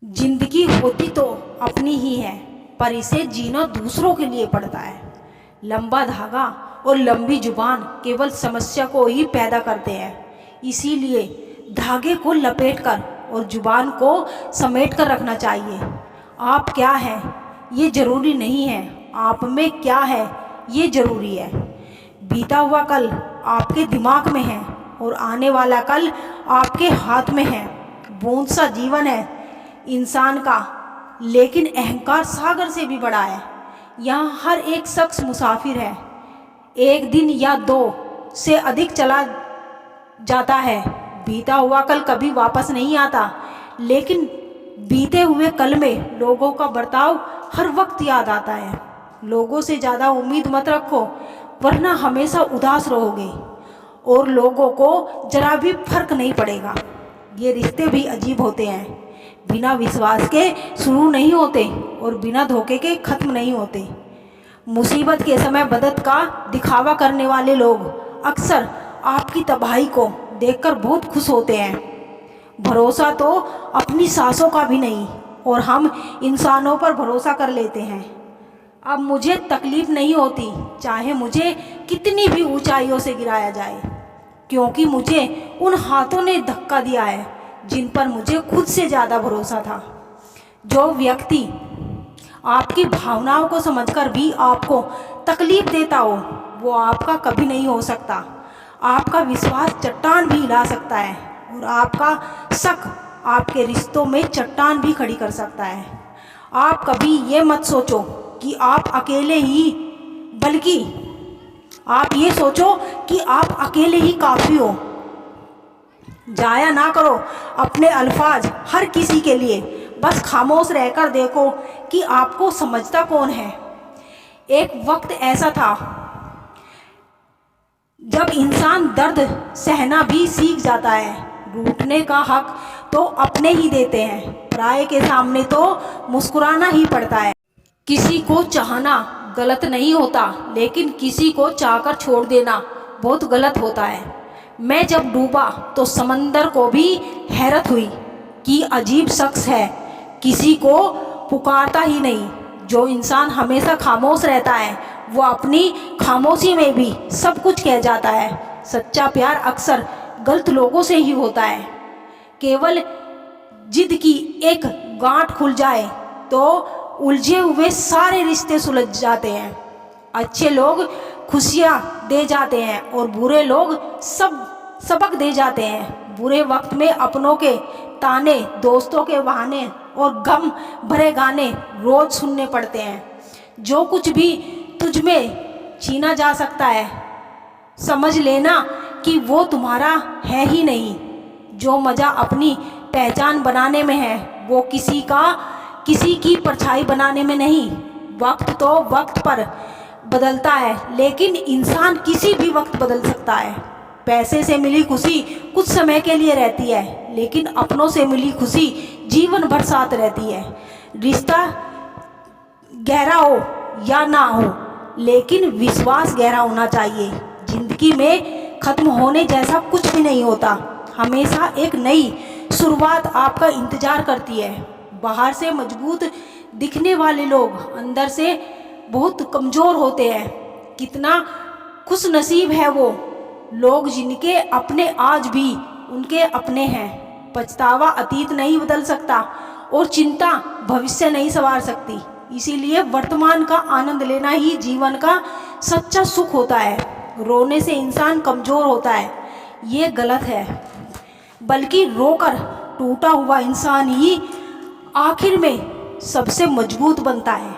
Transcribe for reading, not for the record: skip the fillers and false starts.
जिंदगी होती तो अपनी ही है, पर इसे जीना दूसरों के लिए पड़ता है। लंबा धागा और लंबी जुबान केवल समस्या को ही पैदा करते हैं। इसीलिए धागे को लपेटकर और जुबान को समेट कर रखना चाहिए। आप क्या हैं ये जरूरी नहीं है, आप में क्या है ये जरूरी है। बीता हुआ कल आपके दिमाग में है और आने वाला कल आपके हाथ में है। बूंद सा जीवन है इंसान का, लेकिन अहंकार सागर से भी बड़ा है। यहाँ हर एक शख्स मुसाफिर है, एक दिन या दो से अधिक चला जाता है। बीता हुआ कल कभी वापस नहीं आता, लेकिन बीते हुए कल में लोगों का बर्ताव हर वक्त याद आता है। लोगों से ज़्यादा उम्मीद मत रखो, वरना हमेशा उदास रहोगे और लोगों को जरा भी फर्क नहीं पड़ेगा। ये रिश्ते भी अजीब होते हैं, बिना विश्वास के शुरू नहीं होते और बिना धोखे के खत्म नहीं होते। मुसीबत के समय मदद का दिखावा करने वाले लोग अक्सर आपकी तबाही को देखकर बहुत खुश होते हैं। भरोसा तो अपनी सांसों का भी नहीं, और हम इंसानों पर भरोसा कर लेते हैं। अब मुझे तकलीफ नहीं होती, चाहे मुझे कितनी भी ऊंचाइयों से गिराया जाए, क्योंकि मुझे उन हाथों ने धक्का दिया है जिन पर मुझे खुद से ज़्यादा भरोसा था। जो व्यक्ति आपकी भावनाओं को समझकर भी आपको तकलीफ देता हो, वो आपका कभी नहीं हो सकता। आपका विश्वास चट्टान भी हिला सकता है और आपका शक आपके रिश्तों में चट्टान भी खड़ी कर सकता है। आप कभी ये मत सोचो कि आप अकेले ही, बल्कि आप ये सोचो कि आप अकेले ही काफ़ी हो। जाया ना करो अपने अल्फाज हर किसी के लिए, बस खामोश रहकर देखो कि आपको समझता कौन है। एक वक्त ऐसा था जब इंसान दर्द सहना भी सीख जाता है। रूठने का हक तो अपने ही देते हैं, पराये के सामने तो मुस्कुराना ही पड़ता है। किसी को चाहना गलत नहीं होता, लेकिन किसी को चाहकर छोड़ देना बहुत गलत होता है। मैं जब डूबा तो समंदर को भी हैरत हुई कि अजीब शख्स है, किसी को पुकारता ही नहीं। जो इंसान हमेशा खामोश रहता है, वो अपनी खामोशी में भी सब कुछ कह जाता है। सच्चा प्यार अक्सर गलत लोगों से ही होता है। केवल जिद की एक गांठ खुल जाए तो उलझे हुए सारे रिश्ते सुलझ जाते हैं। अच्छे लोग खुशियाँ दे जाते हैं और बुरे लोग सबक दे जाते हैं। बुरे वक्त में अपनों के ताने, दोस्तों के बहाने और गम भरे गाने रोज सुनने पड़ते हैं। जो कुछ भी तुझ में छीना जा सकता है, समझ लेना कि वो तुम्हारा है ही नहीं। जो मज़ा अपनी पहचान बनाने में है, वो किसी की परछाई बनाने में नहीं। वक्त तो वक्त पर बदलता है, लेकिन इंसान किसी भी वक्त बदल सकता है। पैसे से मिली खुशी कुछ समय के लिए रहती है, लेकिन अपनों से मिली खुशी जीवन भर साथ रहती है। रिश्ता गहरा हो या ना हो, लेकिन विश्वास गहरा होना चाहिए। जिंदगी में खत्म होने जैसा कुछ भी नहीं होता, हमेशा एक नई शुरुआत आपका इंतजार करती है। बाहर से मजबूत दिखने वाले लोग अंदर से बहुत कमज़ोर होते हैं। कितना खुश नसीब है वो लोग जिनके अपने आज भी उनके अपने हैं। पछतावा अतीत नहीं बदल सकता और चिंता भविष्य नहीं संवार सकती। इसीलिए वर्तमान का आनंद लेना ही जीवन का सच्चा सुख होता है। रोने से इंसान कमज़ोर होता है, ये गलत है, बल्कि रोकर टूटा हुआ इंसान ही आखिर में सबसे मजबूत बनता है।